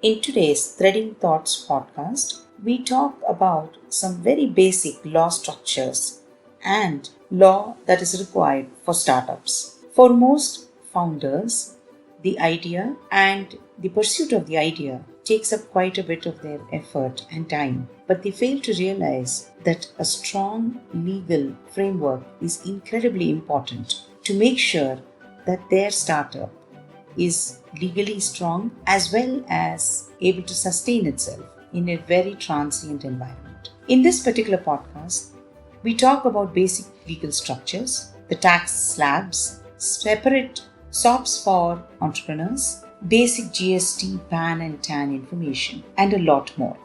In today's Threading Thoughts podcast, we talk about some very basic law structures and law that is required for startups. For most founders, the idea and the pursuit of the idea takes up quite a bit of their effort and time, but they fail to realize that a strong legal framework is incredibly important to make sure that their startup is legally strong as well as able to sustain itself in a very transient environment. In this particular podcast, we talk about basic legal structures, the tax slabs, separate SOPs for entrepreneurs, basic GST, PAN and TAN information, and a lot more.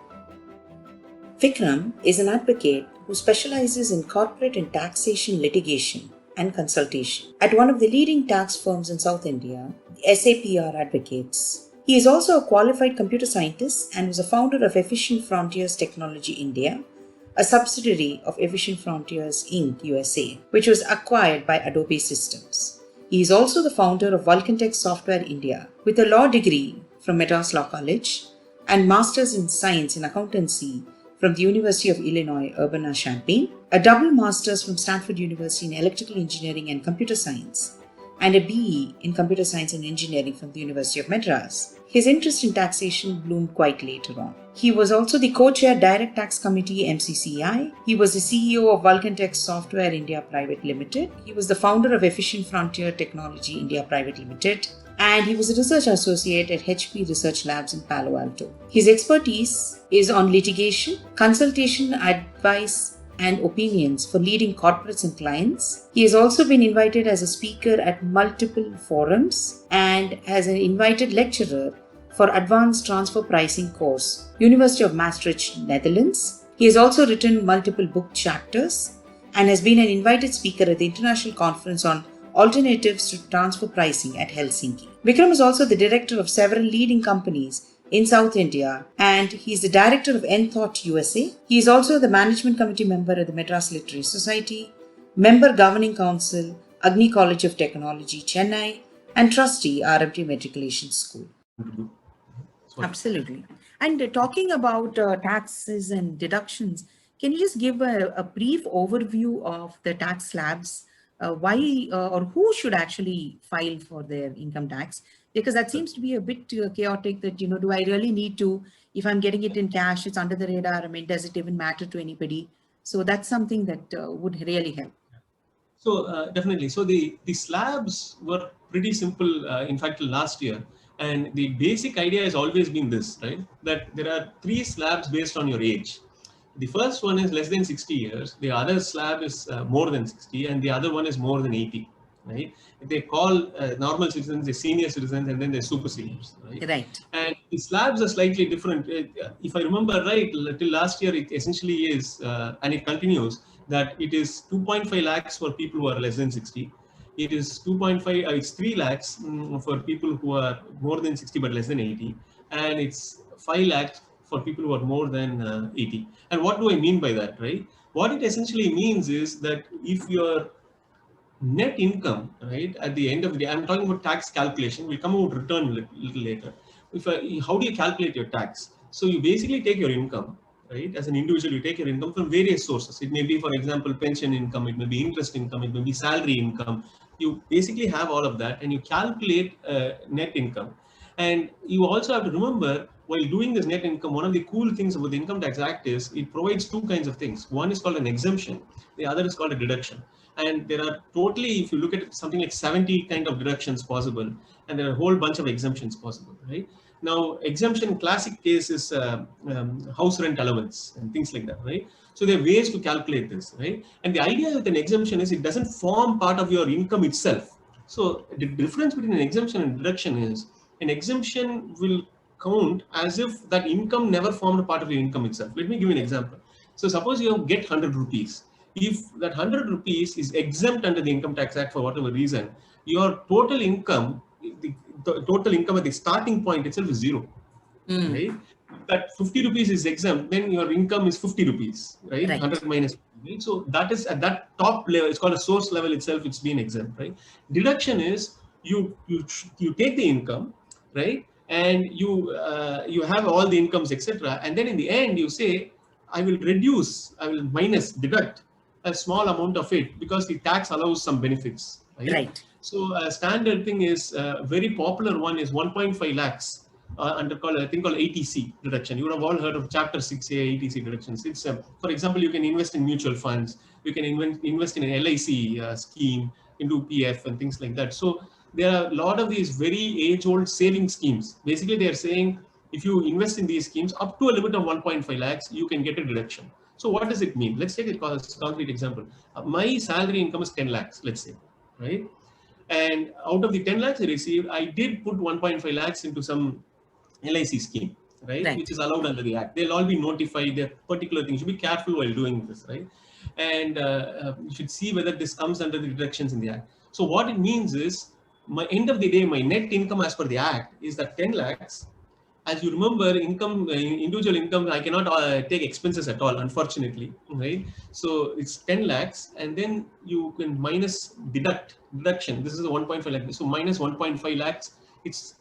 Vikram is an advocate who specializes in corporate and taxation litigation and consultation at one of the leading tax firms in South India, the SAPR Advocates. He is also a qualified computer scientist and was a founder of Efficient Frontiers Technology India, a subsidiary of Efficient Frontiers Inc. USA, which was acquired by Adobe Systems. He is also the founder of Vulcantech Software India, with a law degree from Madras Law College and Masters in Science in Accountancy from the University of Illinois Urbana-Champaign, a double Masters from Stanford University in Electrical Engineering and Computer Science, and a BE in Computer Science and Engineering from the University of Madras. His interest in taxation bloomed quite later on. He was also the co-chair Direct Tax Committee MCCI. He was the CEO of Vulcantech Software India Private Limited. He was the founder of Efficient Frontier Technology India Private Limited. And he was a research associate at HP Research Labs in Palo Alto. His expertise is on litigation, consultation, advice, and opinions for leading corporates and clients. He has also been invited as a speaker at multiple forums and as an invited lecturer for Advanced Transfer Pricing course, University of Maastricht, Netherlands. He has also written multiple book chapters and has been an invited speaker at the International Conference on Alternatives to Transfer Pricing at Helsinki. Vikram is also the director of several leading companies in South India, and he is the director of Enthought USA. He is also the management committee member at the Madras Literary Society, member governing council, Agni College of Technology, Chennai, and trustee, RMT Matriculation School. Absolutely. And talking about taxes and deductions, can you just give a brief overview of the tax slabs? Why or who should actually file for their income tax? Because that seems to be a bit chaotic that, do I really need to, if I'm getting it in cash, it's under the radar, I mean, does it even matter to anybody? So that's something that would really help. So definitely. So the slabs were pretty simple, in fact, till last year. And the basic idea has always been this, right? That there are 3 slabs based on your age. The first one is less than 60 years. The other slab is more than 60, and the other one is more than 80. Right? They call normal citizens the senior citizens, and then they're super seniors. Right. And the slabs are slightly different. If I remember right, till last year, it essentially is, and it continues, that it is 2.5 lakhs for people who are less than 60. It is 2.5, it's 3 lakhs for people who are more than 60 but less than 80. And it's 5 lakhs for people who are more than 80. And what do I mean by that, right? What it essentially means is that if your net income, right, at the end of the day, I'm talking about tax calculation, we'll come about return a little later. How do you calculate your tax? So you basically take your income, right? As an individual, you take your income from various sources. It may be, for example, pension income, it may be interest income, it may be salary income. You basically have all of that and you calculate net income. And you also have to remember, while doing this net income, one of the cool things about the Income Tax Act is it provides 2 kinds of things. One is called an exemption, the other is called a deduction. And there are totally, if you look at it, something like 70 kind of deductions possible, and there are a whole bunch of exemptions possible, right? Now, exemption classic case is house rent allowance and things like that, right? So there are ways to calculate this, right? And the idea with an exemption is it doesn't form part of your income itself. So the difference between an exemption and deduction is an exemption will count as if that income never formed a part of your income itself. Let me give you an example. So suppose you get 100 rupees. If that 100 rupees is exempt under the Income Tax Act for whatever reason, your total income, the total income at the starting point itself is 0. Right? That 50 rupees is exempt, then your income is 50 rupees, right? 100 minus 50, right? So that is at that top level, it's called a source level itself, it's been exempt, right? Deduction is you take the income, right? and you have all the incomes, etc. And then in the end, you say, I will deduct a small amount of it because the tax allows some benefits, right? Right. So a standard thing is very popular one is 1.5 lakhs under called a thing called ATC reduction. You would have all heard of Chapter 6A ATC reductions. It's for example, you can invest in mutual funds, you can invest in an LIC scheme, into PF and things like that. So there are a lot of these very age-old saving schemes. Basically, they are saying if you invest in these schemes up to a limit of 1.5 lakhs, you can get a deduction. So what does it mean? Let's take a concrete example. My salary income is 10 lakhs, let's say, right? And out of the 10 lakhs I received, I did put 1.5 lakhs into some LIC scheme, right? Which Right. is allowed under the act. They'll all be notified. There are particular things. You should be careful while doing this, right? And you should see whether this comes under the deductions in the act. So what it means is, my end of the day, my net income as per the act is that 10 lakhs. As you remember, individual income, I cannot take expenses at all, unfortunately, right? So it's 10 lakhs, and then you can deduction. This is a 1.5 lakh. So minus 1.5 lakhs. It's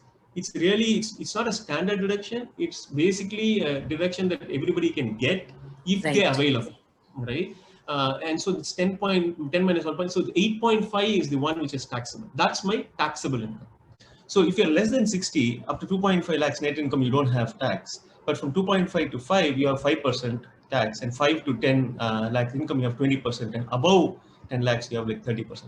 not a standard deduction. It's basically a deduction that everybody can get if they Right. avail of it, right? And so it's 10 minus 1 point. So 8.5 is the one which is taxable. That's my taxable income. So if you're less than 60, up to 2.5 lakhs net income, you don't have tax. But from 2.5 to 5, you have 5% tax, and 5 to 10 lakhs income, you have 20%, and above 10 lakhs, you have like 30%.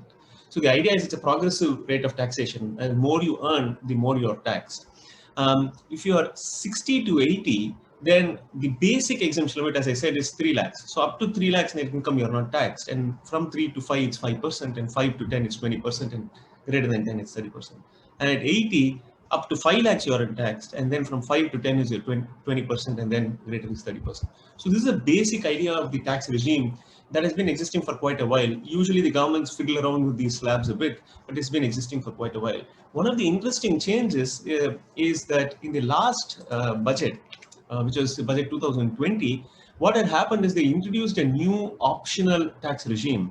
So the idea is it's a progressive rate of taxation, and the more you earn, the more you're taxed. If you are 60 to 80, then the basic exemption limit, as I said, is 3 lakhs. So up to 3 lakhs net income, you're not taxed. And from 3 to 5, it's 5%, and 5 to 10, it's 20%, and greater than 10, it's 30%. And at 80, up to 5 lakhs, you're taxed. And then from 5 to 10 is your 20%, and then greater is 30%. So this is a basic idea of the tax regime that has been existing for quite a while. Usually the governments fiddle around with these slabs a bit, but it's been existing for quite a while. One of the interesting changes is that in the last budget, which was the budget 2020, what had happened is they introduced a new optional tax regime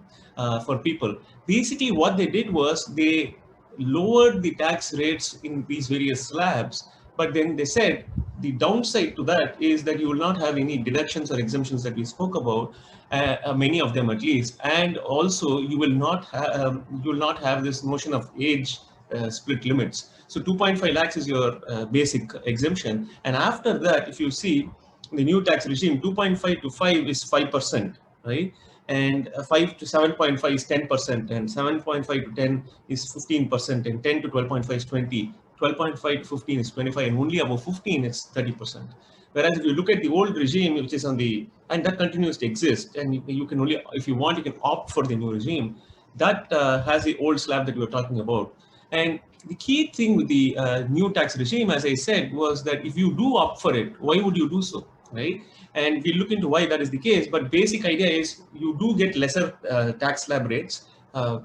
for people. Basically, what they did was they lowered the tax rates in these various slabs, but then they said the downside to that is that you will not have any deductions or exemptions that we spoke about, many of them at least, and also you will not have this notion of age split limits. So 2.5 lakhs is your basic exemption, and after that, if you see the new tax regime, 2.5 to 5 is 5%, right? And 5 to 7.5 is 10%, and 7.5 to 10 is 15%, and 10 to 12.5 is 20, 12.5 to 15 is 25, and only above 15 is 30%. Whereas if you look at the old regime, which is and that continues to exist, and you can only, if you want, you can opt for the new regime, that has the old slab that we were talking about. And the key thing with the new tax regime, as I said, was that if you do opt for it, why would you do so, right? And we look into why that is the case. But basic idea is you do get lesser tax slab rates,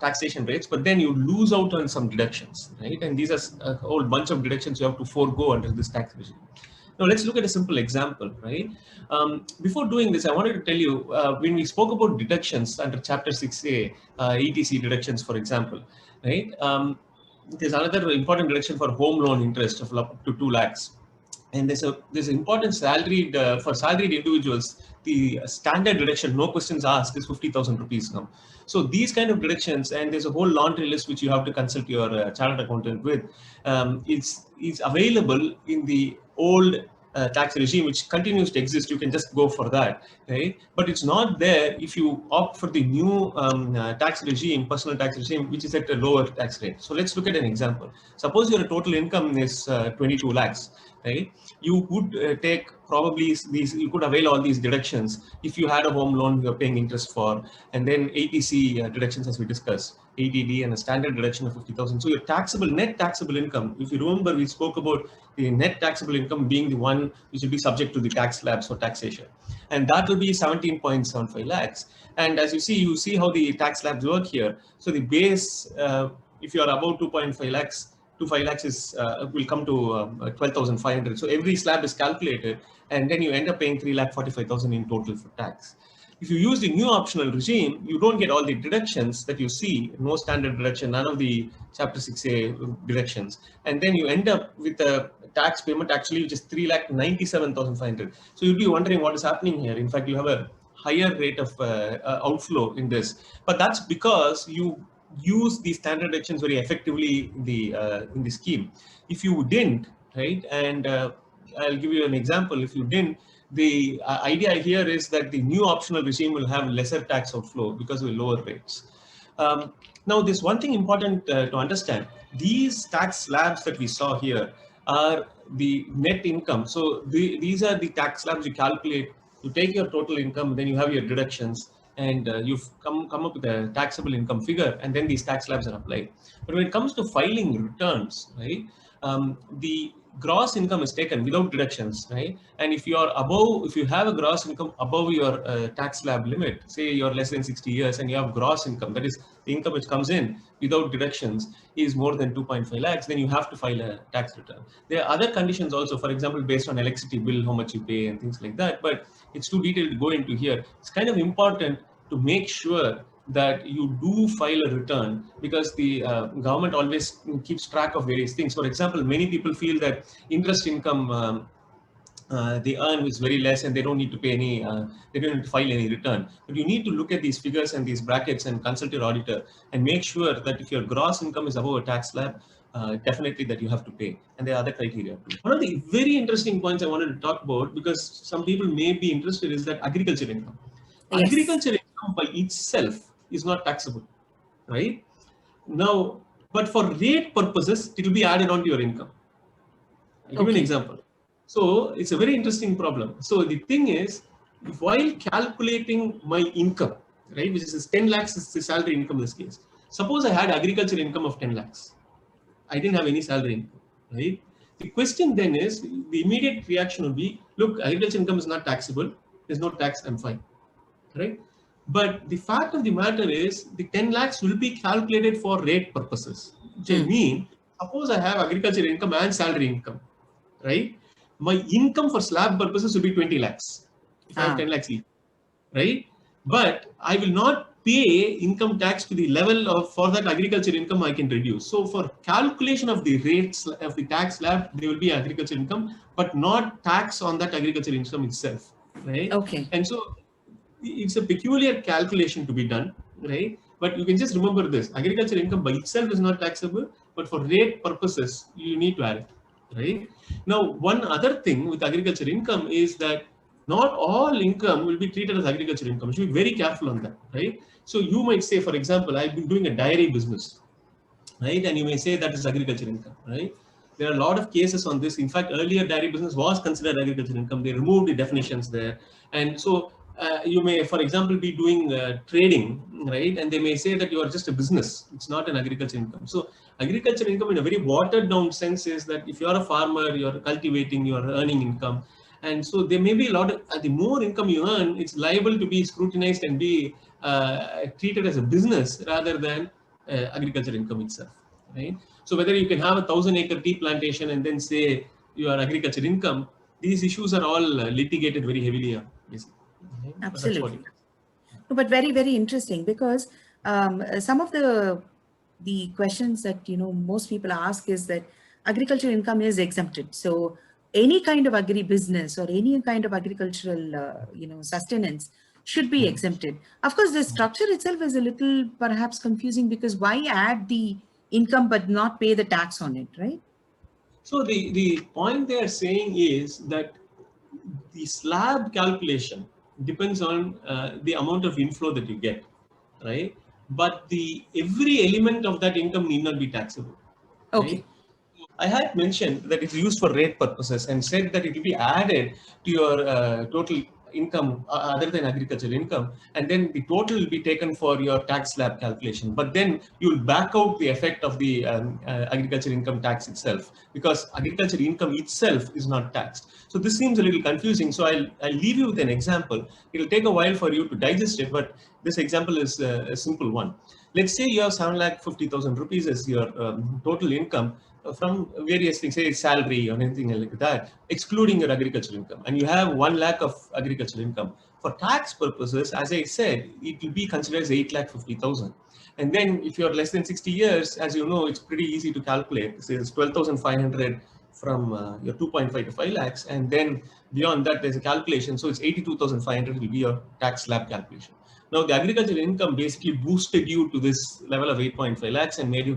taxation rates, but then you lose out on some deductions, right? And these are a whole bunch of deductions you have to forego under this tax regime. Now let's look at a simple example, right? Before doing this, I wanted to tell you, when we spoke about deductions under Chapter 6A, ETC deductions, for example, right? There's another important deduction for home loan interest of up to 2 lakhs. And there's an important salaried for salaried individuals. The standard deduction, no questions asked, is 50,000 rupees now. So these kind of deductions, and there's a whole laundry list which you have to consult your chartered accountant with. It's available in the old tax regime, which continues to exist. You can just go for that, right? But it's not there if you opt for the new tax regime, personal tax regime, which is at a lower tax rate. So let's look at an example. Suppose your total income is 22 lakhs, right? You would take probably these, you could avail all these deductions if you had a home loan you're paying interest for, and then ATC deductions, as we discussed, ADD, and a standard deduction of 50,000. So your net taxable income, if you remember, we spoke about the net taxable income being the one which will be subject to the tax slabs for taxation, and that will be 17.75 lakhs. And as you see how the tax slabs work here. So the base, if you are above 2.5 lakhs, 5 lakhs is will come to 12,500. So every slab is calculated, and then you end up paying 3,45,000 in total for tax. If you use the new optional regime, you don't get all the deductions that you see, no standard deduction, none of the Chapter 6A deductions. And then you end up with a tax payment actually which is 3,97,500. So you'll be wondering what is happening here. In fact, you have a higher rate of outflow in this. But that's because you use the standard deductions very effectively in the scheme. If you didn't, right, and I'll give you an example. If you didn't, the idea here is that the new optional regime will have lesser tax outflow because of lower rates. Now, there's one thing important to understand. These tax slabs that we saw here are the net income. So these are the tax slabs you calculate. You take your total income, then you have your deductions, and you've come up with a taxable income figure, and then these tax slabs are applied. But when it comes to filing returns, right, the gross income is taken without deductions, right? And if you are above, if you have a gross income above your tax slab limit, say you're less than 60 years and you have gross income, that is the income which comes in without deductions is more than 2.5 lakhs, then you have to file a tax return. There are other conditions also, for example, based on electricity bill, how much you pay and things like that, but it's too detailed to go into here. It's kind of important to make sure that you do file a return, because the government always keeps track of various things. For example, many people feel that interest income they earn is very less and they don't need to pay any, they don't need to file any return. But you need to look at these figures and these brackets and consult your auditor and make sure that if your gross income is above a tax slab, definitely that you have to pay. And there are other criteria too. One of the very interesting points I wanted to talk about, because some people may be interested, is that agriculture income. Yes. Agriculture income by itself is not taxable, right? Now, but for rate purposes, it will be added on to your income. I'll give you an example. So it's a very interesting problem. So the thing is, while calculating my income, right, which is 10 lakhs is the salary income in this case. Suppose I had agriculture income of 10 lakhs. I didn't have any salary income, right? The question then is, the immediate reaction would be, look, agriculture income is not taxable. There's no tax, I'm fine, right? But the fact of the matter is, the 10 lakhs will be calculated for rate purposes. Which I mean, suppose I have agriculture income and salary income, right? My income for slab purposes will be 20 lakhs. If I have 10 lakhs each, right? But I will not pay income tax to the level of, for that agriculture income I can reduce. So for calculation of the rates of the tax slab, there will be agriculture income, but not tax on that agriculture income itself, right? Okay. And so it's a peculiar calculation to be done, right? But you can just remember this: agriculture income by itself is not taxable, but for rate purposes, you need to add it, right? Now, one other thing with agriculture income is that not all income will be treated as agriculture income. You should be very careful on that, right? So you might say, for example, I've been doing a dairy business, right? And you may say that is agriculture income, right? There are a lot of cases on this. In fact, earlier dairy business was considered agriculture income. They removed the definitions there. And so you may, for example, be doing trading, right? And they may say that you are just a business. It's not an agriculture income. So agriculture income in a very watered down sense is that if you are a farmer, you are cultivating, you are earning income. And so there may be a lot of, the more income you earn, it's liable to be scrutinized and be treated as a business rather than agriculture income itself, right? So whether you can have a 1,000-acre tea plantation and then say your agriculture income, these issues are all litigated very heavily, basically. Right? Absolutely. But very, very interesting, because some of the questions that most people ask is that agricultural income is exempted. So any kind of agri business or any kind of agricultural sustenance should be exempted. Of course, the structure itself is a little perhaps confusing, because why add the income but not pay the tax on it, right? So the point they are saying is that the slab calculation depends on the amount of inflow that you get, right? But every element of that income need not be taxable. Okay. Right? I had mentioned that it's used for rate purposes and said that it will be added to your total income other than agricultural income, and then the total will be taken for your tax slab calculation. But then you will back out the effect of the agricultural income tax itself, because agricultural income itself is not taxed. So this seems a little confusing. So I'll leave you with an example. It will take a while for you to digest it, but this example is a simple one. Let's say you have 7,50,000 rupees as your total income from various things, say salary or anything like that, excluding your agricultural income, and you have 1 lakh of agricultural income. For tax purposes, as I said, it will be considered as 8,50,000. And then if you're less than 60 years, as you know, it's pretty easy to calculate. So it's 12,500 from your 2.5 to 5 lakhs. And then beyond that, there's a calculation. So it's 82,500 will be your tax slab calculation. Now, the agricultural income basically boosted you to this level of 8.5 lakhs and made you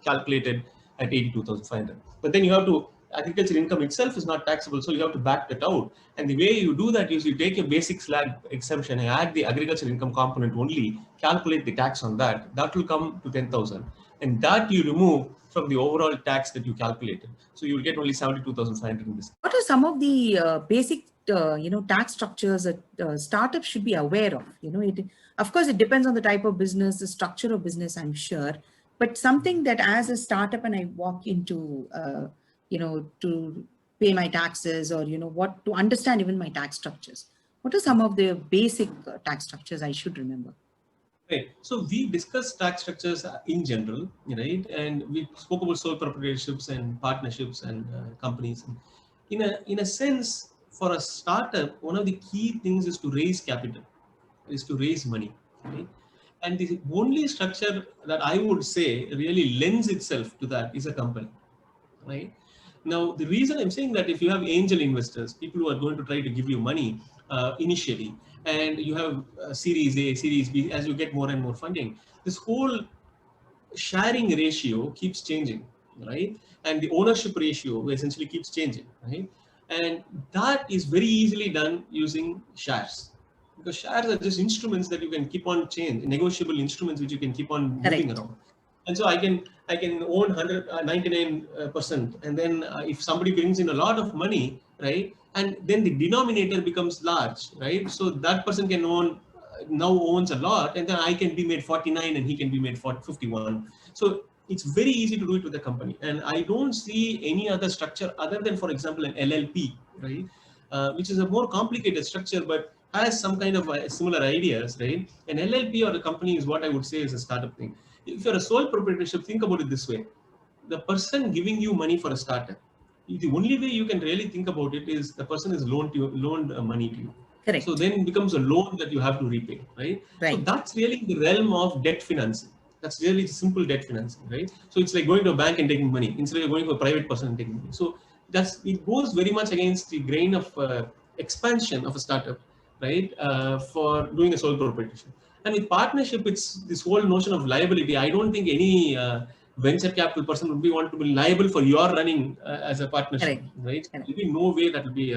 calculated at 82,500. But then you have to, agricultural income itself is not taxable, so you have to back that out. And the way you do that is you take a basic slab exemption and add the agricultural income component only, calculate the tax on that. That will come to 10,000. And that you remove from the overall tax that you calculated. So you will get only 72,500 in this. What are some of the basic tax structures that startups should be aware of? Of course, it depends on the type of business, the structure of business, I'm sure. But something that as a startup and I walk into, to pay my taxes or, what to understand even my tax structures. What are some of the basic tax structures I should remember? Right. So we discussed tax structures in general, right? And we spoke about sole proprietorships and partnerships and companies. In a sense, for a startup, one of the key things is to raise capital, is to raise money, right? And the only structure that I would say really lends itself to that is a company, right? Now, the reason I'm saying that if you have angel investors, people who are going to try to give you money initially, and you have Series A, Series B, as you get more and more funding, this whole sharing ratio keeps changing, right? And the ownership ratio essentially keeps changing, right? And that is very easily done using shares. Because shares are just instruments that you can keep on changing, negotiable instruments which you can keep on moving around. And so I can own 99%, and then if somebody brings in a lot of money, right, and then the denominator becomes large, right? So that person can now owns a lot, and then I can be made 49 and he can be made 51. So it's very easy to do it with the company, and I don't see any other structure other than, for example, an LLP, right, which is a more complicated structure, but has some kind of similar ideas, right? An LLP or a company is what I would say is a startup thing. If you're a sole proprietorship, think about it this way: the person giving you money for a startup, the only way you can really think about it is the person is loaned money to you. Correct. So then it becomes a loan that you have to repay, right? So that's really the realm of debt financing. That's really simple debt financing, right? So it's like going to a bank and taking money instead of going to a private person and taking money. So it goes very much against the grain of expansion of a startup, right? For doing a sole proprietorship. And with partnership, it's this whole notion of liability. I don't think any venture capital person would want to be liable for your running as a partnership, right? There will be no way that will be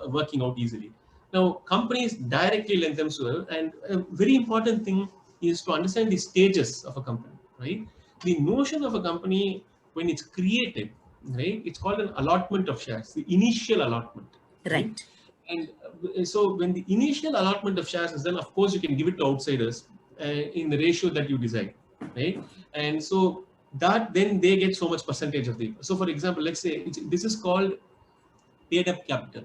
working out easily. Now, companies directly lend themselves, and a very important thing is to understand the stages of a company, right? The notion of a company, when it's created, right, it's called an allotment of shares, the initial allotment, right? And so when the initial allotment of shares is done, of course, you can give it to outsiders in the ratio that you decide, right? And so that then they get so much percentage of the. So for example, let's say this is called paid up capital,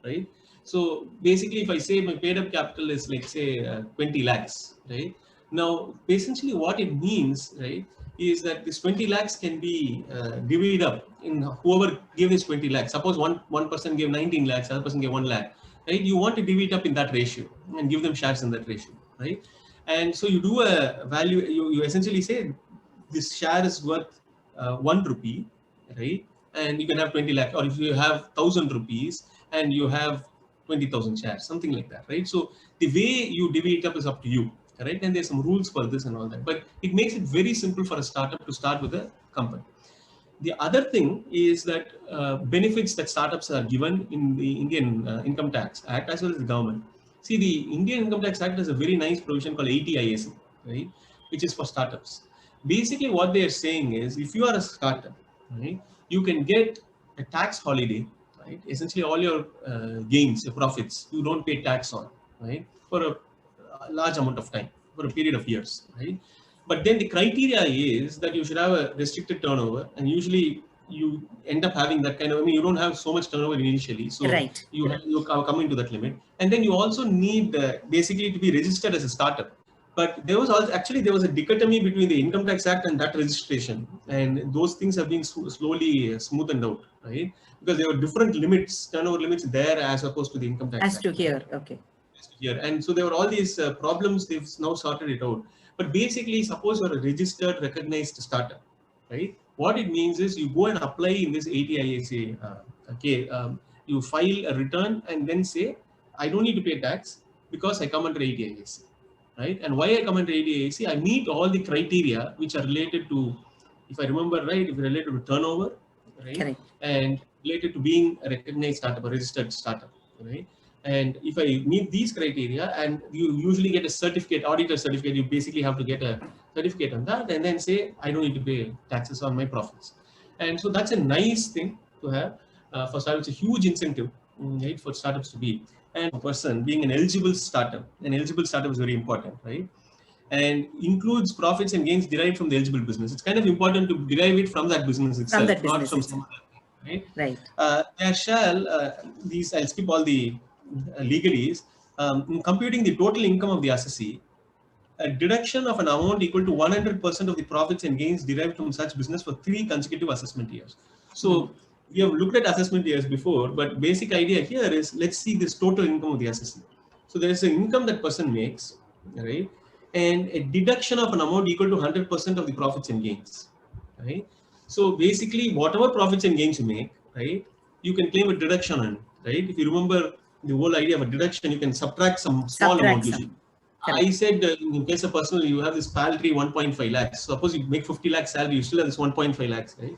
right? So basically, if I say my paid up capital is like say 20 lakhs, right? Now, essentially what it means, right, is that this 20 lakhs can be divided up in whoever gave this 20 lakhs. Suppose one person gave 19 lakhs, other person gave 1 lakh, right? You want to divide it up in that ratio and give them shares in that ratio, right? And so you do a value, you essentially say this share is worth 1 rupee, right? And you can have 20 lakh, or if you have 1,000 rupees and you have 20,000 shares, something like that, right? So the way you divvy it up is up to you, right? And there's some rules for this and all that, but it makes it very simple for a startup to start with a company. The other thing is that benefits that startups are given in the Indian Income Tax Act as well as the government. See, the Indian Income Tax Act has a very nice provision called ATIC, right, which is for startups. Basically, what they are saying is, if you are a startup, right, you can get a tax holiday, right? Essentially, all your gains, your profits, you don't pay tax on, right, for a large amount of time, for a period of years, right? But then the criteria is that you should have a restricted turnover, and usually you end up having that kind of. I mean, you don't have so much turnover initially, so you come into that limit, and then you also need basically to be registered as a startup. But there was also actually there was a dichotomy between the Income Tax Act and that registration, and those things have been slowly smoothened out, right? Because there were different limits, turnover limits there as opposed to the Income Tax Act. As to here, okay. here. And so there were all these problems. They've now sorted it out. But basically, suppose you're a registered, recognized startup, right? What it means is you go and apply in this ATIAC. Okay, you file a return and then say, I don't need to pay tax because I come under ATIAC, right? And why I come under ATIAC? I meet all the criteria which are related to, if I remember right, if related to turnover, right? Correct. And related to being a recognized startup, a registered startup, right? And if I meet these criteria, and you usually get a certificate, auditor certificate, you basically have to get a certificate on that, and then say, I don't need to pay taxes on my profits. And so that's a nice thing to have for startups. It's a huge incentive, right, for startups to be. And a person being an eligible startup is very important, right? And includes profits and gains derived from the eligible business. It's kind of important to derive it from that business itself, not from some other thing, right? There shall, these, I'll skip all the legalese, in computing the total income of the assessee, a deduction of an amount equal to 100% of the profits and gains derived from such business for 3 consecutive assessment years. So we have looked at assessment years before, but basic idea here is, let's see this total income of the assessee. So there is an income that person makes, right? And a deduction of an amount equal to 100% of the profits and gains, right? So basically, whatever profits and gains you make, right, you can claim a deduction on, right? If you remember the whole idea of a deduction, you can subtract some small amount usually. I said, in case of personal, you have this paltry 1.5 lakhs. Suppose you make 50 lakhs salary, you still have this 1.5 lakhs, right?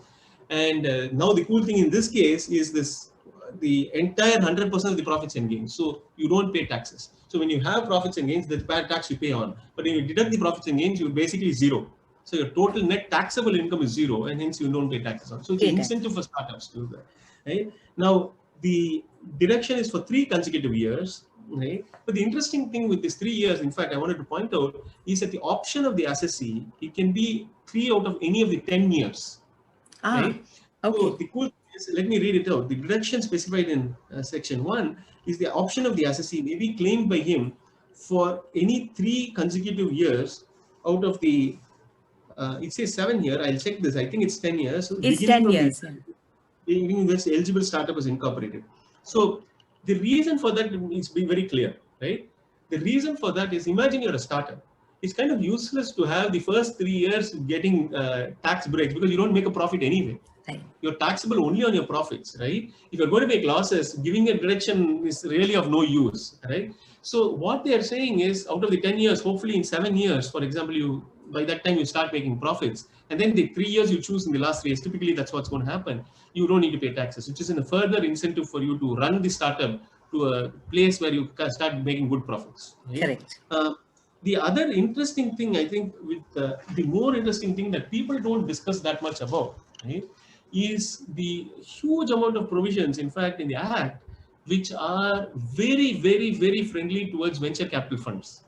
And now the cool thing in this case is this, the entire 100% of the profits and gains. So you don't pay taxes. So when you have profits and gains, the tax you pay on. But when you deduct the profits and gains, you're basically zero. So your total net taxable income is zero, and hence you don't pay taxes on. So it's an incentive for startups to do that, right? Now, the deduction is for 3 consecutive years, right? But the interesting thing with these 3 years, in fact, I wanted to point out, is that the option of the assessee, it can be 3 out of any of the 10 years, right? Okay. So the cool thing is, let me read it out. The deduction specified in section 1 is the option of the assessee may be claimed by him for any 3 consecutive years out of the, it says 7 here. I'll check this. I think it's 10 years. So it's 10 years. Beginning this eligible startup is incorporated. So the reason for that is be very clear, right? The reason for that is, imagine you're a startup. It's kind of useless to have the first 3 years getting tax breaks because you don't make a profit anyway. Right. You're taxable only on your profits, right? If you're going to make losses, giving a deduction is really of no use, right? So what they are saying is, out of the 10 years, hopefully in 7 years, for example, you by that time you start making profits, and then the 3 years you choose in the last 3 years, typically that's what's going to happen. You don't need to pay taxes, which is a further incentive for you to run the startup to a place where you can start making good profits. Right? Correct. The other interesting thing, I think, with the more interesting thing that people don't discuss that much about, right, is the huge amount of provisions, in fact, in the Act, which are very, very, very friendly towards venture capital funds.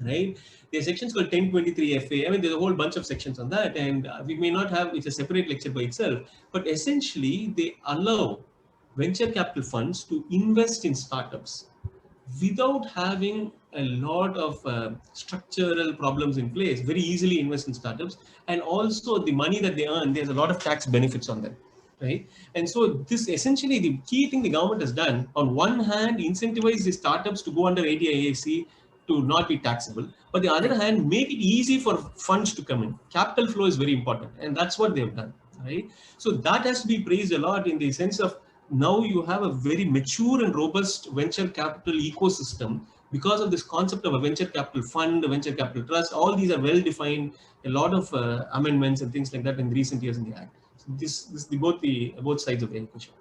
Right? There's sections called 1023 FA. I mean, there's a whole bunch of sections on that, and we may not have, it's a separate lecture by itself, but essentially they allow venture capital funds to invest in startups without having a lot of structural problems in place, very easily invest in startups. And also the money that they earn, there's a lot of tax benefits on them. Right? And so this essentially the key thing the government has done, on one hand, incentivize the startups to go under ATIAC to not be taxable, but the other hand, make it easy for funds to come in. Capital flow is very important, and that's what they've done, right? So that has to be praised a lot in the sense of now you have a very mature and robust venture capital ecosystem because of this concept of a venture capital fund, a venture capital trust. All these are well defined, a lot of amendments and things like that in recent years in the Act. So this both sides of the equation.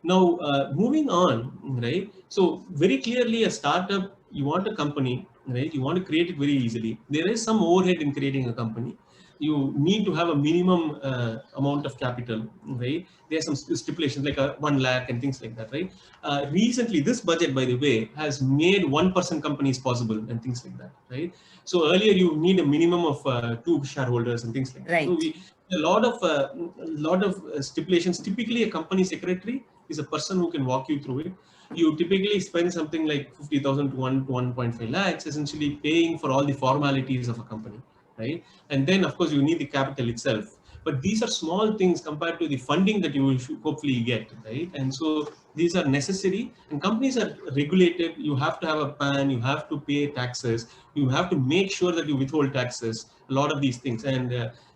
Now, moving on, right? So very clearly a startup, you want a company, right? You want to create it very easily. There is some overhead in creating a company. You need to have a minimum amount of capital, right? There are some stipulations like 1 lakh and things like that, right? Recently, this budget, by the way, has made 1% companies possible and things like that, right? So earlier you need a minimum of 2 shareholders and things like that. Right. So a lot of stipulations. Typically, a company secretary is a person who can walk you through it. You typically spend something like 50,000 to 1.5 lakhs, essentially paying for all the formalities of a company, right? And then, of course, you need the capital itself. But these are small things compared to the funding that you will hopefully get, right? And so these are necessary, and companies are regulated. You have to have a PAN, you have to pay taxes, you have to make sure that you withhold taxes, a lot of these things. And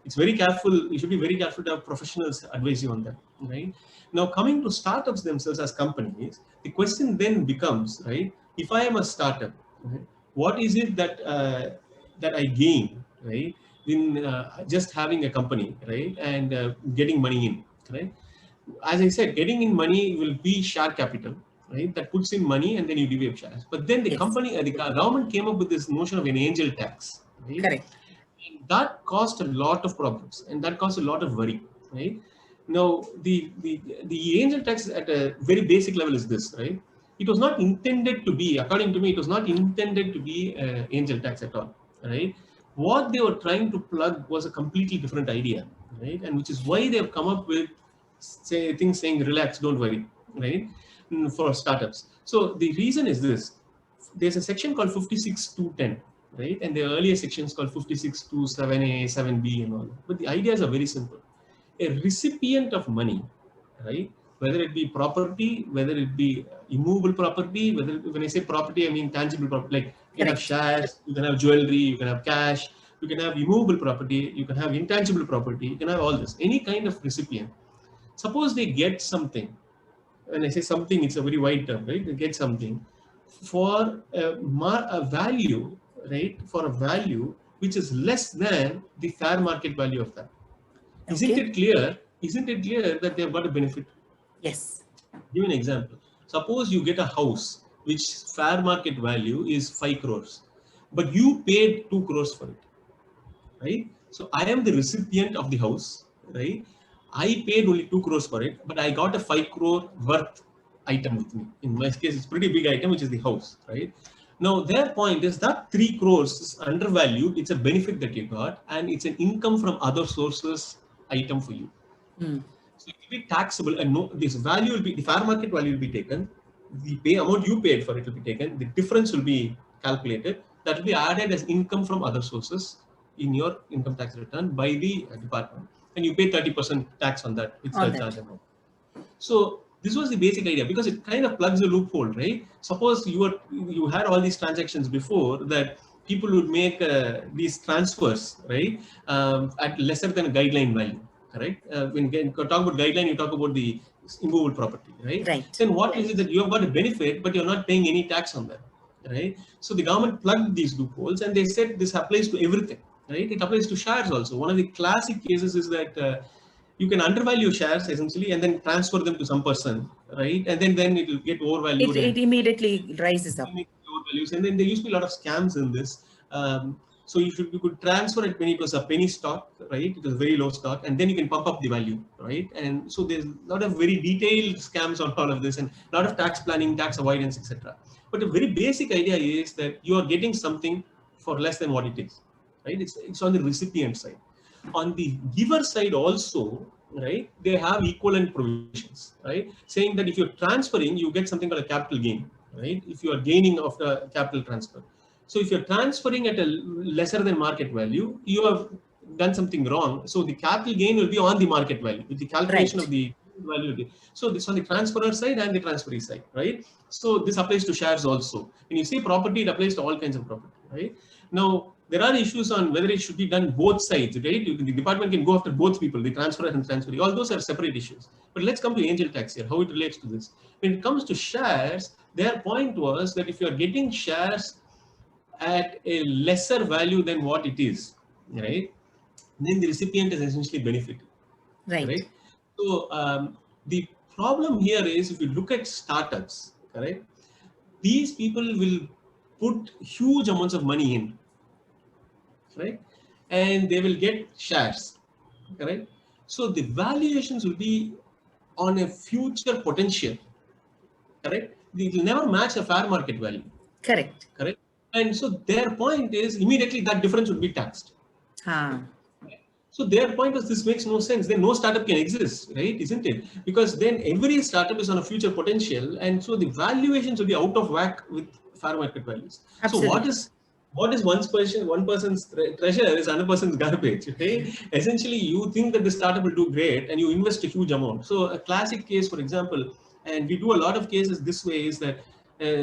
it's very careful, you should be very careful to have professionals advise you on that, right? Now, coming to startups themselves as companies, the question then becomes, right, if I am a startup, right, what is it that I gain, right, in just having a company, right, and getting money in, right? As I said, getting in money will be share capital, right? That puts in money and then you divvy up shares. But then the Yes. company, the government came up with this notion of an angel tax, right? Correct. And that caused a lot of problems and that caused a lot of worry, right? Now, the angel tax at a very basic level is this, right? It was not intended to be, according to me, it was not intended to be angel tax at all, right? What they were trying to plug was a completely different idea, right? And which is why they have come up with things saying relax, don't worry, right? For startups. So the reason is this: there's a section called 56.210, right? And the earlier sections called 56.2.7a, 7b, and all. But the ideas are very simple. A recipient of money, right? Whether it be property, whether it be immovable property, whether when I say property, I mean tangible property. Like you can have Correct. shares, you can have jewelry, you can have cash, you can have immovable property, you can have intangible property, you can have all this. Any kind of recipient. Suppose they get something. When I say something, it's a very wide term, right? They get something for a value, right? For a value which is less than the fair market value of that. Isn't Okay. it clear? Isn't it clear that they've got a benefit? Yes. Give an example. Suppose you get a house which fair market value is 5 crores, but you paid 2 crores for it, right? So I am the recipient of the house, right? I paid only 2 crores for it, but I got a 5 crore worth item with me. In my case, it's pretty big item, which is the house, right? Now, their point is that 3 crores is undervalued. It's a benefit that you got, and it's an income from other sources item for you. Hmm. So it will be taxable, and no, this value will be the fair market value will be taken. The pay amount you paid for it will be taken. The difference will be calculated. That will be added as income from other sources in your income tax return by the department, and you pay 30% tax on that with On surcharge that. amount. So this was the basic idea because it kind of plugs a loophole, right? Suppose you had all these transactions before that people would make these transfers, right, at lesser than a guideline value, correct? When you talk about guideline, you talk about the immovable property, right? Right. Then what is it that you have got a benefit, but you're not paying any tax on that, right? So the government plugged these loopholes and they said this applies to everything, right? It applies to shares also. One of the classic cases is that you can undervalue shares essentially and then transfer them to some person, right? And then it will get overvalued It and immediately rises up. lower values. And then there used to be a lot of scams in this. So you could transfer it when it was a penny stock, right? It was very low stock, and then you can pump up the value, right? And so there's a lot of very detailed scams on all of this, and a lot of tax planning, tax avoidance, etc. But the very basic idea is that you are getting something for less than what it is, right? It's on the recipient side. On the giver side also, right, they have equivalent provisions, right, saying that if you're transferring, you get something called a capital gain, right, if you are gaining of the capital transfer. So if you're transferring at a lesser than market value, you have done something wrong. So the capital gain will be on the market value with the calculation of Right. the value. So this on the transferor side and the transferee side, right? So this applies to shares also. When you say property, it applies to all kinds of property, right? Now, there are issues on whether it should be done both sides, right? The department can go after both people, the transferor and transferee. All those are separate issues. But let's come to angel tax here, how it relates to this. When it comes to shares, their point was that if you are getting shares at a lesser value than what it is, right, then the recipient is essentially benefited, Right. correct? So the problem here is if you look at startups, correct, these people will put huge amounts of money in, right, and they will get shares, correct? So the valuations will be on a future potential, correct? It will never match a fair market value, Correct. correct? And so their point is immediately that difference would be taxed. Ah. So their point was this makes no sense. Then no startup can exist, right? Isn't it? Because then every startup is on a future potential, and so the valuations will be out of whack with fair market values. So what Absolutely. is what is one person's treasure is another person's garbage. Okay, essentially, you think that the startup will do great, and you invest a huge amount. So, a classic case, for example, and we do a lot of cases this way, is that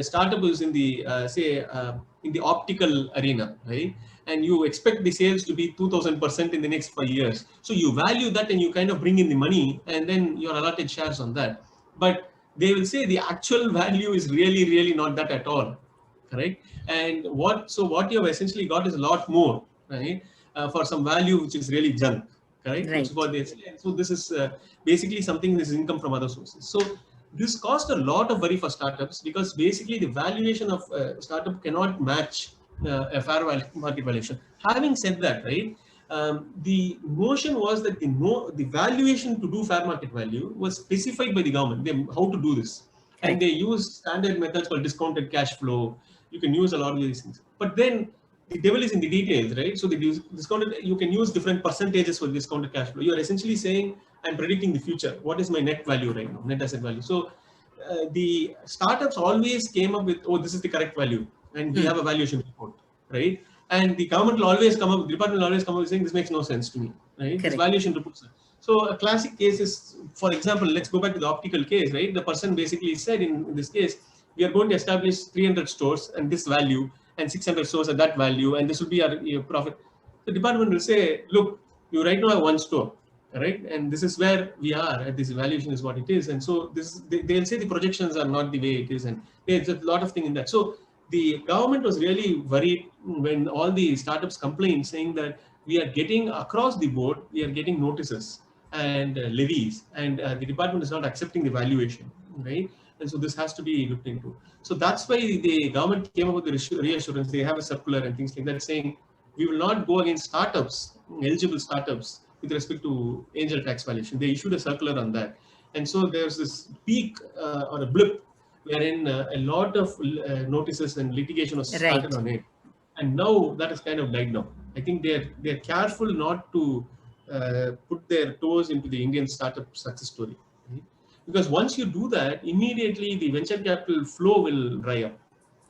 startup is in the in the optical arena, right? And you expect the sales to be 2000% in the next 5 years. So you value that, and you kind of bring in the money, and then you're allotted shares on that. But they will say the actual value is really not that at all, correct? And what you have essentially got is a lot more, right? For some value which is really junk, correct? Which is Right. what they say. And so this is basically something, this is income from other sources. So this caused a lot of worry for startups, because basically the valuation of startup cannot match a fair market valuation. Having said that, right, the notion was that the valuation to do fair market value was specified by the government, how to do this. And Correct. they use standard methods called discounted cash flow. You can use a lot of these things. But then the devil is in the details, right? So the discounted, you can use different percentages for discounted cash flow. You are essentially saying, I'm predicting the future. What is my net value right now, net asset value? So the startups always came up with, oh, this is the correct value, and we Hmm. have a valuation report, right? And the government will always come up, the department will always come up with saying, this makes no sense to me, right? This Correct. valuation reports. So a classic case is, for example, let's go back to the optical case, right? The person basically said in this case, we are going to establish 300 stores and this value, and 600 stores at that value, and this will be our profit. The department will say, look, you right now have one store, right? And this is where we are, and this evaluation is what it is. And so they'll say the projections are not the way it is, and there's a lot of things in that. So the government was really worried when all the startups complained, saying that we are getting across the board, we are getting notices and levies, and the department is not accepting the valuation, right? And so this has to be looked into. So that's why the government came up with the reassurance. They have a circular and things like that saying, we will not go against startups, eligible startups, with respect to angel tax valuation. They issued a circular on that. And so there's this peak or a blip wherein a lot of notices and litigation was started Right. on it. And now that has kind of died down. I think they're careful not to put their toes into the Indian startup success story. Right? Because once you do that, immediately the venture capital flow will dry up.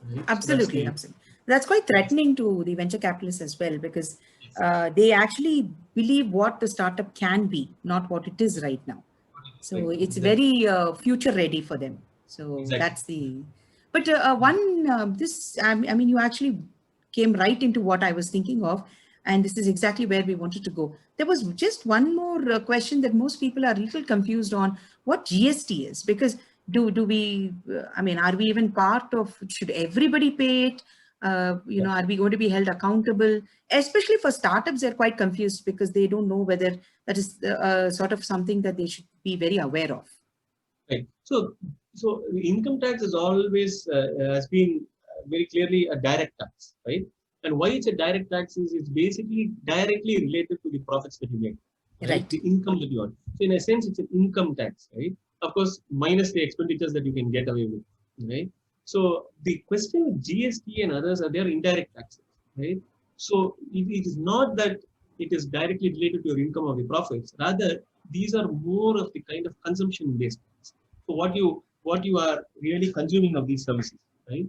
Right? So that's Absolutely, the absolutely. That's quite yes, threatening to the venture capitalists as well, because yes, they actually believe what the startup can be, not what it is right now. So right, it's exactly, very future ready for them. So exactly. that's the. But one this I mean, you actually came right into what I was thinking of, and this is exactly where we wanted to go. There was just one more question that most people are a little confused on: what GST is, because do we? I mean, are we even part of? Should everybody pay it? Are we going to be held accountable? Especially for startups, they're quite confused because they don't know whether that is sort of something that they should be very aware of. Right. So the income tax is always has been very clearly a direct tax, right? And why it's a direct tax is it's basically directly related to the profits that you make, right? Right. The income that you earn. So in a sense, it's an income tax, right? Of course, minus the expenditures that you can get away with, right? So the question with GST and others are, they're indirect taxes, right? So it is not that it is directly related to your income or the profits. Rather, these are more of the kind of consumption based. So what you are really consuming of these services, right?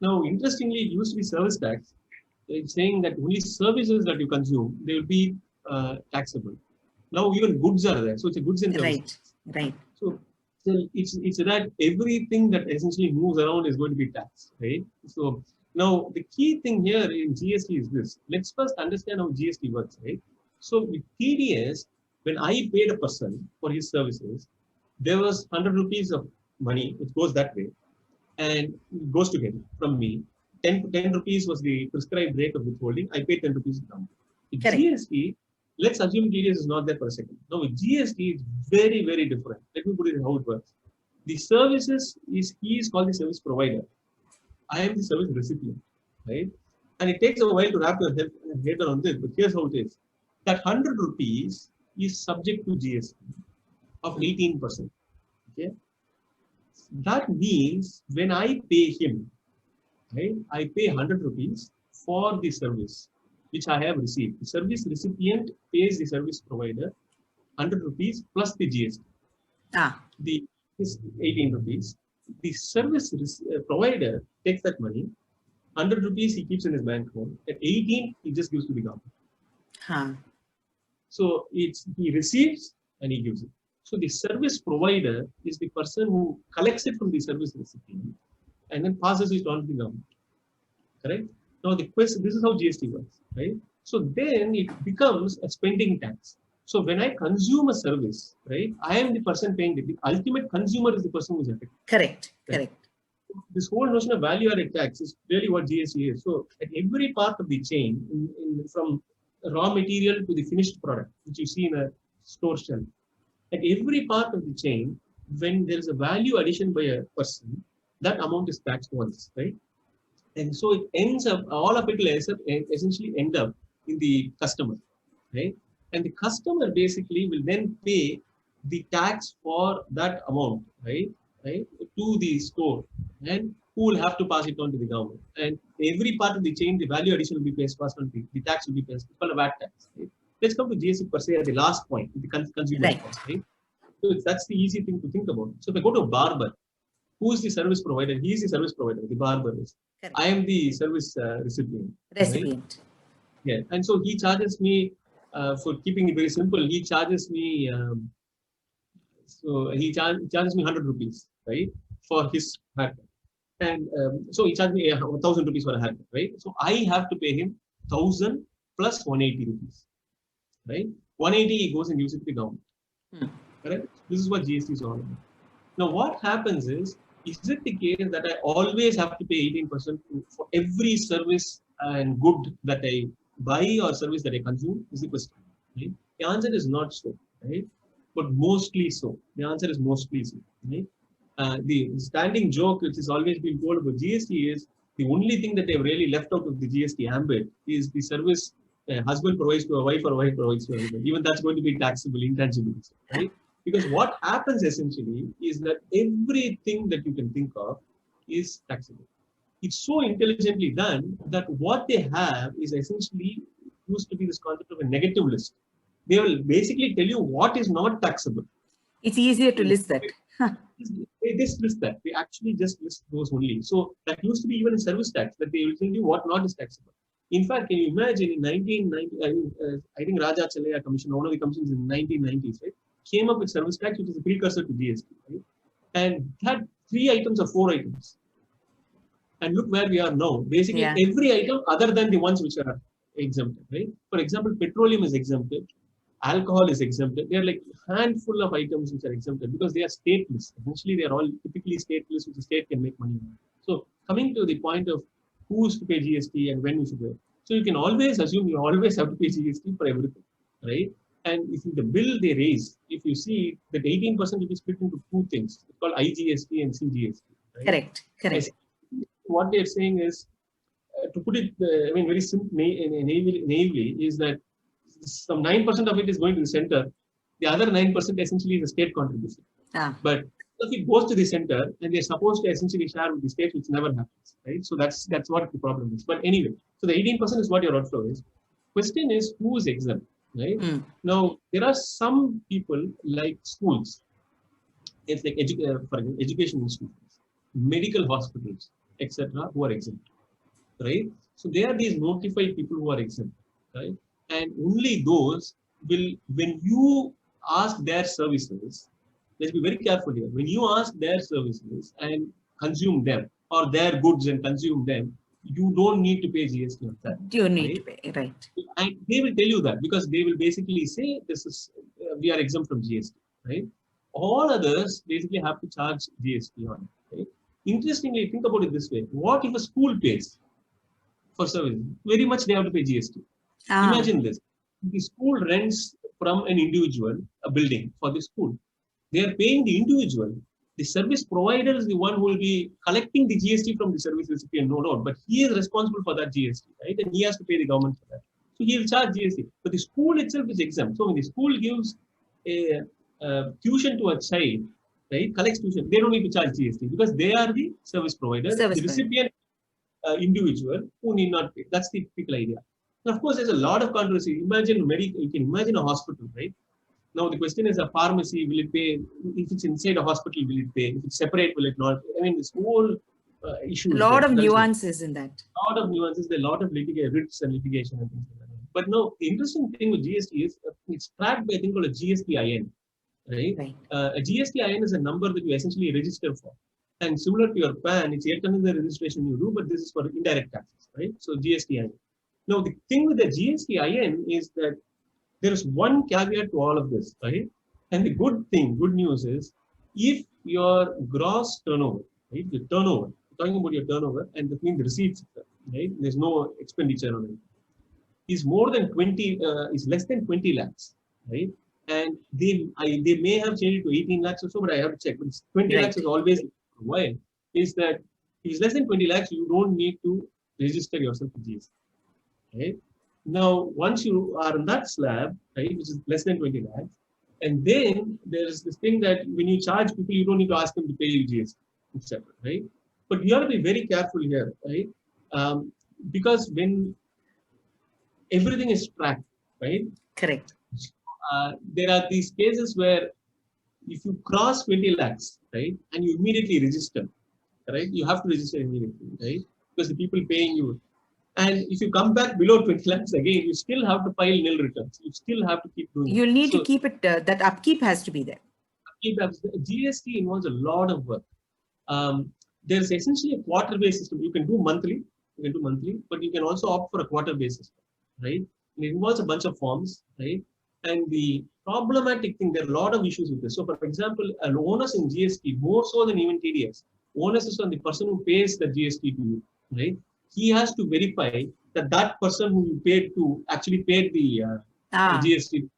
Now, interestingly, it used to be service tax. It's saying that only services that you consume, they will be taxable. Now even goods are there, so it's a goods and services Right. tax. Right. So it's that everything that essentially moves around is going to be taxed, right? So now the key thing here in GST is this. Let's first understand how GST works, right? So with TDS, when I paid a person for his services, there was 100 rupees of money which goes that way, and it goes to him from me. 10 rupees was the prescribed rate of withholding. I paid 10 rupees down. With Correct. GST, let's assume TDS is not there for a second. Now with GST, it's very different. Let me put it in how it works. The services he is called the service provider. I am the service recipient, right? And it takes a while to wrap your head around this, but here's how it is. That 100 rupees is subject to GST of 18%. Okay, that means when I pay him, right, I pay 100 rupees for the service which I have received. The service recipient pays the service provider 100 rupees plus the GST. Ah, The is 18 rupees. The service provider takes that money 100 rupees he keeps in his bank account. At 18, he just gives to the government. Huh. So he receives and he gives it. So the service provider is the person who collects it from the service recipient and then passes it on to the government. Correct? Now the question, this is how GST works, right? So then it becomes a spending tax. So when I consume a service, right, I am the person paying it. The ultimate consumer is the person who's affected. Correct. Right? Correct. This whole notion of value-added tax is really what GST is. So at every part of the chain, from raw material to the finished product, which you see in a store shelf, at every part of the chain, when there is a value addition by a person, that amount is taxed once, right? And so it ends up, all of it will essentially end up in the customer, right? And the customer basically will then pay the tax for that amount, right? Right, to the store, and who will have to pass it on to the government. And every part of the chain, the value addition will be passed on, the tax will be passed. It's called a VAT tax. Right? Let's come to GST per se at the last point, the consumer Right. cost, right? So that's the easy thing to think about. So if I go to a barber, who is the service provider? He is the service provider. The barber is. Correct. I am the service recipient. Recipient. Right? Yeah, and so he charges me for keeping it very simple. He charges me. So he charges me 100 rupees, right, for his haircut. And so he charged me 1,000 rupees for a haircut, right? So I have to pay him 1,000 plus 180 rupees, right? 180 he goes and gives it to the government, correct? This is what GST is all about. Now what happens is it the case that I always have to pay 18% for every service and good that I buy or service that I consume? Is the question, right? The answer is not so, right? But mostly so. The answer is mostly so, right? The standing joke which has always been told about GST is the only thing that they've really left out of the GST ambit is the service husband provides to a wife or wife provides to a husband. Even that's going to be taxable, intangible, right? Because what happens essentially is that everything that you can think of is taxable. It's so intelligently done that what they have is essentially used to be this concept of a negative list. They will basically tell you what is not taxable. It's easier to list that. They just list that. They actually just list those only. So that used to be even in service tax, that they will tell you what not is taxable. In fact, can you imagine in 1990, I think Raja Chalaya Commission, one of the commissions in the 1990s, right, came up with service tax, which is a precursor to GST, right? And had 3 items or 4 items. And look where we are now. Basically, every item other than the ones which are exempted, right? For example, petroleum is exempted. Alcohol is exempted. There are like a handful of items which are exempted because they are stateless. Essentially, they are all typically stateless, which the state can make money on. So coming to the point of who's to pay GST and when you should pay. So you can always assume you always have to pay GST for everything, right? And if the bill they raise, if you see that 18% will be split into 2 things. It's called IGST and CGST. Right? Correct. Correct. What they're saying is, to put it, I mean, very simple, naively, is that some 9% of it is going to the center. The other 9% essentially is a state contribution. But if it goes to the center, and they're supposed to essentially share with the state, which never happens, right? So that's what the problem is. But anyway, so the 18% is what your outflow is. Question is, who is exempt, right? Now, there are some people like schools. It's like for example, education institutions, medical hospitals, etc., who are exempt, right? So they are these notified people who are exempt, right? And only those will, when you ask their services, let's be very careful here. When you ask their services and consume them, or their goods and consume them, you don't need to pay GST on that. You need to pay, right? And they will tell you that because they will basically say this is we are exempt from GST, right? All others basically have to charge GST on it, right? Interestingly, think about it this way: what if a school pays for service? Very much they have to pay GST. Imagine this: the school rents from an individual a building for the school. They are paying the individual. The service provider is the one who will be collecting the GST from the service recipient, no doubt, but he is responsible for that GST, right? And he has to pay the government for that. So he will charge GST. But the school itself is exempt. So when the school gives a tuition to a child, right, collects tuition, they don't need to charge GST because they are the service provider. The recipient individual who need not pay. That's the typical idea. Now, of course, there's a lot of controversy. Imagine you can imagine a hospital, right? Now the question is, a pharmacy, will it pay? If it's inside a hospital, will it pay? If it's separate, will it not? I mean, this whole issues. A lot there. of There is nuances in that. a lot of nuances, there are a lot of writs and litigation and things like that. But now, the interesting thing with GST is it's tracked by a thing called a GST-IN, right? Right. A GST-IN is a number that you essentially register for. And similar to your PAN, it's yet another registration you do, but this is for indirect taxes, right? So GST-IN. Now, the thing with the GST-IN is that there is one caveat to all of this, right? And the good news is, if your gross turnover, right, the turnover, talking about your turnover, and that means the receipts, right? There's no expenditure on it. Is more than 20, is less than 20 lakhs, right? And they may have changed it to 18 lakhs or so, but I have to check. But 20 lakhs is always a while. Is that if it's less than 20 lakhs, you don't need to register yourself to GST, right? Now, once you are on that slab, right, which is less than 20 lakhs, and then there's this thing that when you charge people, you don't need to ask them to pay you GST, etc., right? But you have to be very careful here, right? Because when everything is tracked, right? Correct. There are these cases where if you cross 20 lakhs, right, and you immediately register, right, you have to register immediately, right, because the people paying you. And if you come back below 20 lakhs again, you still have to file nil returns. You still have to keep doing You'll it. need to keep it, that upkeep has to be there. GST involves a lot of work. There's essentially a quarter-based system. You can do monthly, but you can also opt for a quarter-based system, right? And it involves a bunch of forms, right? And the problematic thing, there are a lot of issues with this. So, for example, an onus in GST, more so than even TDS, onus is on the person who pays the GST to you, right? He has to verify that that person who you paid to actually paid the GST.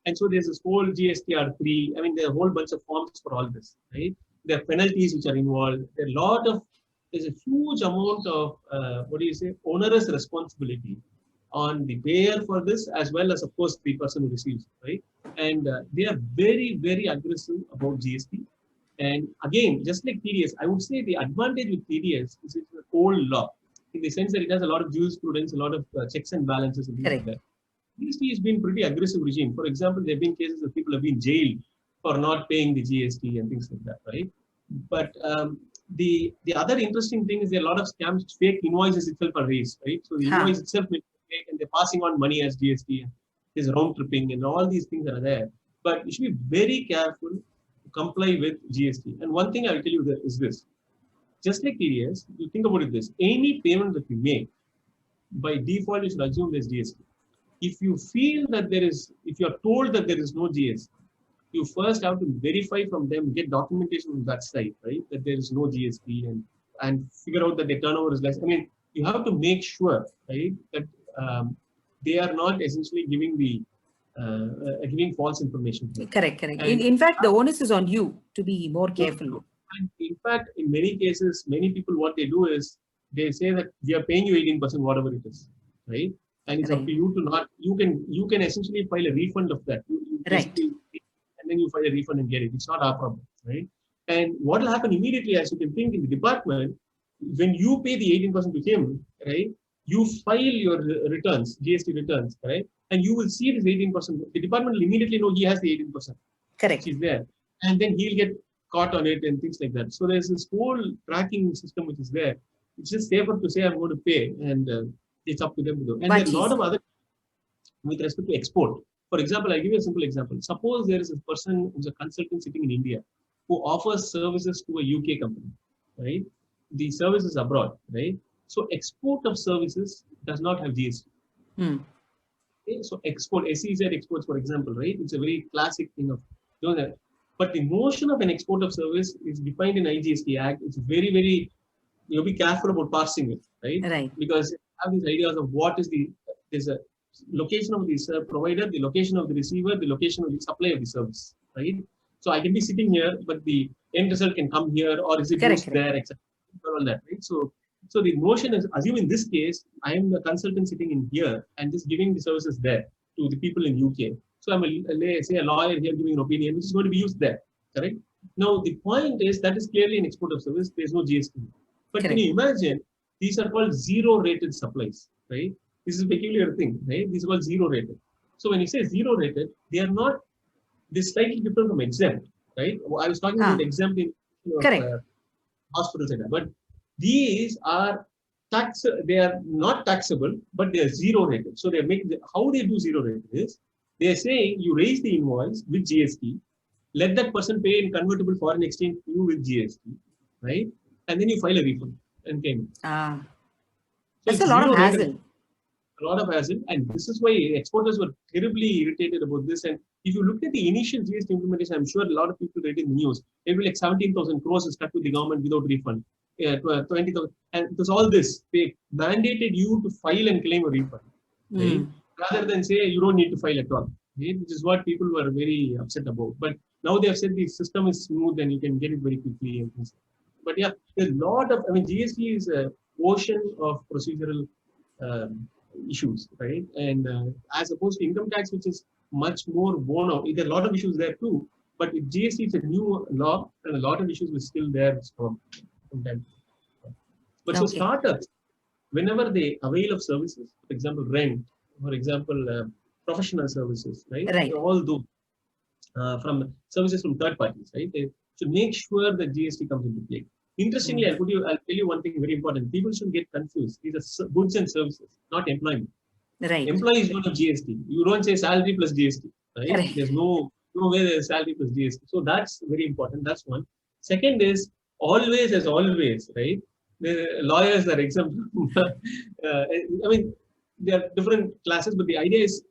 And so there's this whole GSTR3. I mean, there are a whole bunch of forms for all this, right? There are penalties which are involved. There's a huge amount of, onerous responsibility on the payer for this, as well as, of course, the person who receives it, right? And they are very, very aggressive about GST. And again, just like TDS, I would say the advantage with TDS is it's an old law, in the sense that it has a lot of jurisprudence, a lot of checks and balances and things like that. GST has been pretty aggressive regime. For example, there have been cases of people have been jailed for not paying the GST and things like that, right? But the other interesting thing is there are a lot of scams. Fake invoices itself are raised, right? So the invoice itself may be fake, and they're passing on money as GST. There's round tripping, and all these things are there. But you should be very careful to comply with GST. And one thing I will tell you is this: just like TDS, you think about it this: any payment that you make, by default, you should assume there's GST. If you feel that if you're told that there is no GST, you first have to verify from them, get documentation from that site, right, that there is no GST, and figure out that the turnover is less. I mean, you have to make sure, right, that they are not essentially giving giving false information. Correct. In fact, the onus is on you to be more careful. And in fact, in many cases, many people, what they do is they say that we are paying you 18%, whatever it is, right? And it's up to you to not. You can essentially file a refund of that. Right. And then you file a refund and get it. It's not our problem, right? And what will happen immediately, as you can think in the department, when you pay the 18% to him, right? You file your returns, GST returns, right? And you will see this 18%. The department will immediately know he has the 18%. Correct. Which is there, and then he'll get caught on it and things like that. So there's this whole tracking system which is there. It's just safer to say I'm going to pay, and it's up to them to do. And there are a lot of other with respect to export. For example, I'll give you a simple example. Suppose there is a person who's a consultant sitting in India who offers services to a UK company, right? The service is abroad, right? So export of services does not have GST. Okay? So export, SEZ exports, for example, right? It's a very classic thing of doing that. But the notion of an export of service is defined in IGST Act. It's very, very, you'll be careful about parsing it, right? Right. Because you have these ideas of there's a location of the provider, the location of the receiver, the location of the supply of the service, right? So I can be sitting here, but the end result can come here, or is it used there, etc. All that, right? So the notion is, assume in this case, I am the consultant sitting in here and just giving the services there to the people in UK. So I'm a lawyer here giving an opinion, which is going to be used there, correct? Now the point is that is clearly an export of service. There's no GST. But can you imagine, these are called zero-rated supplies, right? This is a peculiar thing, right? These are called zero-rated. So when you say zero-rated, they are not, they're slightly different from exempt, right? I was talking about exempt in hospitals, but These are they are not taxable, but they are zero rated. So they make how they do zero rated is they are saying you raise the invoice with GST, let that person pay in convertible foreign exchange to you with GST, right? And then you file a refund and payment. Ah, So that's it's a lot of zero rated. hassle. A lot of hassle, and this is why exporters were terribly irritated about this. And if you look at the initial GST implementation, I'm sure a lot of people read in the news. It will like 17,000 crores is cut to the government without refund. 20,000, and it was all this. They mandated you to file and claim a refund, right? Rather than say you don't need to file at all, right? Which is what people were very upset about. But now they have said the system is smooth and you can get it very quickly and things. But yeah, there's a lot of. I mean, GST is an ocean of procedural issues, right? And as opposed to income tax, which is much more worn out, there are a lot of issues there too. But with GST, it's a new law, and a lot of issues were still there from time. But so Okay. startups, whenever they avail of services, for example, rent, for example, professional services, right? Right. All those from services from third parties, right? They should make sure that GST comes into play. Interestingly, I'll tell you one thing very important. People should get confused. These are goods and services, not employment. Right. Employees don't have GST. You don't say salary plus GST, right? Correct. There's no way there's salary plus GST. So that's very important. That's one. Second is always as always, right? The lawyers are exempt. I mean, there are different classes, but the idea is,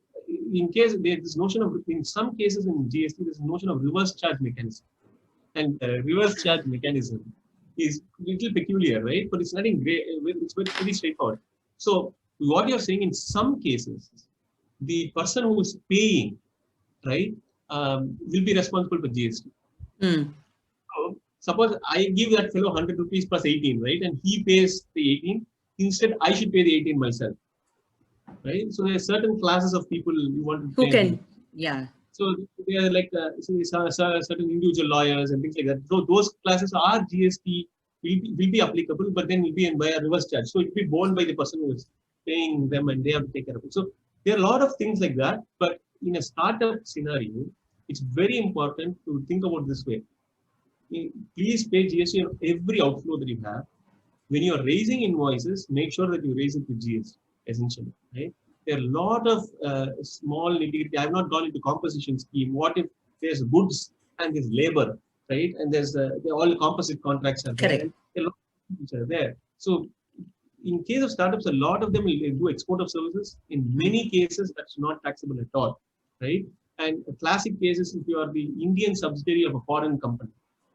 in case there's this notion of, in some cases in GST, there's a notion of reverse charge mechanism, and reverse charge mechanism is a little peculiar, right? But it's nothing great. It's very straightforward. So what you're saying, in some cases, the person who is paying, right, will be responsible for GST. So suppose I give that fellow 100 rupees plus 18, right, and he pays the 18. Instead, I should pay the 18 myself, right? So there are certain classes of people you want to Who pay. can, yeah. So they are like certain individual lawyers and things like that. So those classes are GST will be applicable, but then will be by a reverse charge. So it will be borne by the person who is paying them, and they have to take care of it. So there are a lot of things like that. But in a startup scenario, it's very important to think about this way. Please pay GST on every outflow that you have. When you are raising invoices, make sure that you raise it with GST, essentially, right? There are a lot of small nitty-gritty. I have not gone into composition scheme. What if there's goods and there's labor, right? And there's all composite contracts are there. Correct. And a lot of things are there. So in case of startups, a lot of them will do export of services. In many cases, that's not taxable at all, right? And a classic case is if you are the Indian subsidiary of a foreign company.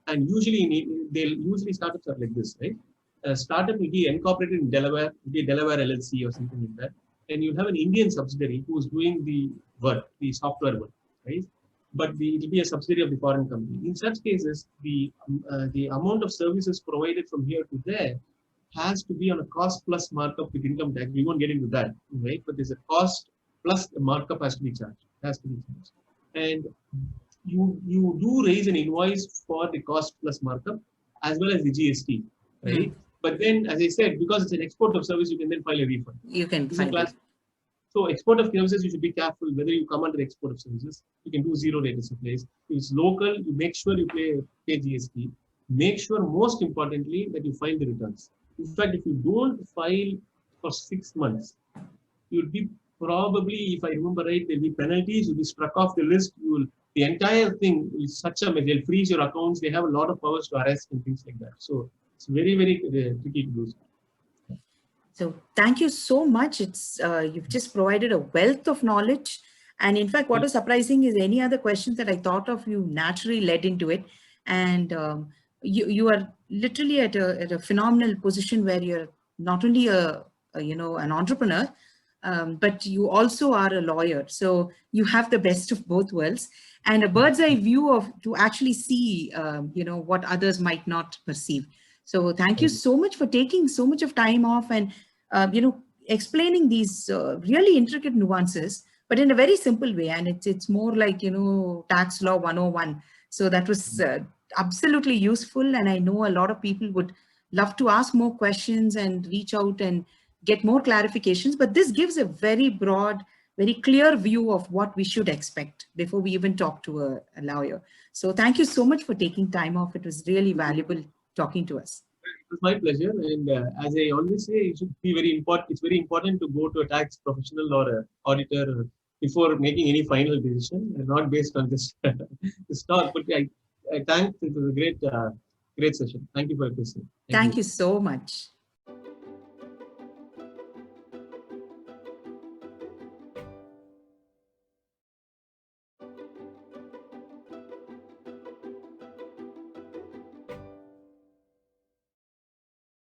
And usually startups are like this, right? A startup will be incorporated in Delaware, Delaware LLC or something like that. And you have an Indian subsidiary who is doing the work, the software work, right? But it will be a subsidiary of the foreign company. In such cases, the amount of services provided from here to there has to be on a cost plus markup with income tax. We won't get into that, right? But there's a cost plus the markup has to be charged. And you do raise an invoice for the cost plus markup as well as the GST, right? But then, as I said, because it's an export of service, you can then file a refund. You can file it. So export of services, you should be careful whether you come under export of services. You can do zero rated supplies. If it's local, you make sure you pay GST. Make sure, most importantly, that you file the returns. In fact, if you don't file for 6 months, you'll be probably, if I remember right, there'll be penalties. You'll be struck off the list. The entire thing is such a mess. They'll freeze your accounts. They have a lot of powers to arrest and things like that. So it's very, very tricky to do. So thank you so much. It's you've just provided a wealth of knowledge. And in fact, what was surprising is any other questions that I thought of, you naturally led into it. And you are literally at a phenomenal position where you're not only an entrepreneur, but you also are a lawyer. So you have the best of both worlds and a bird's eye view to actually see, what others might not perceive. So thank you so much for taking so much of time off and, explaining these really intricate nuances, but in a very simple way. And it's more like, tax law 101. So that was absolutely useful. And I know a lot of people would love to ask more questions and reach out and get more clarifications, but this gives a very broad, very clear view of what we should expect before we even talk to a lawyer. So thank you so much for taking time off. It was really valuable talking to us. It was my pleasure. And as I always say, it should be very important. It's very important to go to a tax professional or a auditor before making any final decision, and not based on this talk. But I thank. It was a great session. Thank you for listening. Thank you so much.